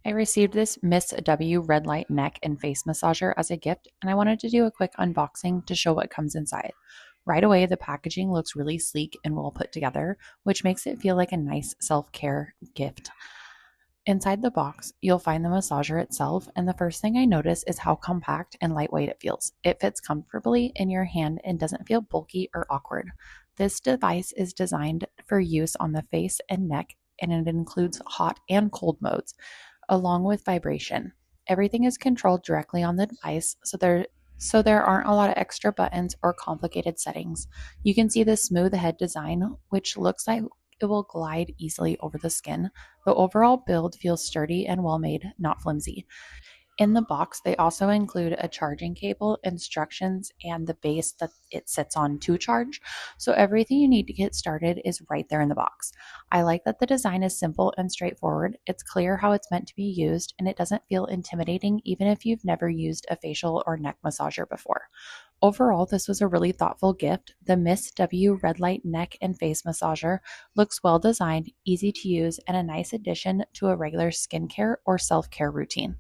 I received this Miss W red light neck and face massager as a gift, and I wanted to do a quick unboxing to show what comes inside. Right away, the packaging looks really sleek and well put together, which makes it feel like a nice self care gift. Inside the box, you'll find the massager itself, and the first thing I notice is how compact and lightweight it feels. It fits comfortably in your hand and doesn't feel bulky or awkward. This device is designed for use on the face and neck, and it includes hot and cold modes, along with vibration. Everything is controlled directly on the device, so there aren't a lot of extra buttons or complicated settings. You can see the smooth head design, which looks like it will glide easily over the skin. The overall build feels sturdy and well made, not flimsy. In the box, they also include a charging cable, instructions, and the base that it sits on to charge. So everything you need to get started is right there in the box. I like that the design is simple and straightforward. It's clear how it's meant to be used, and it doesn't feel intimidating even if you've never used a facial or neck massager before. Overall, this was a really thoughtful gift. The Miss W Red Light Neck and Face Massager looks well designed, easy to use, and a nice addition to a regular skincare or self care routine.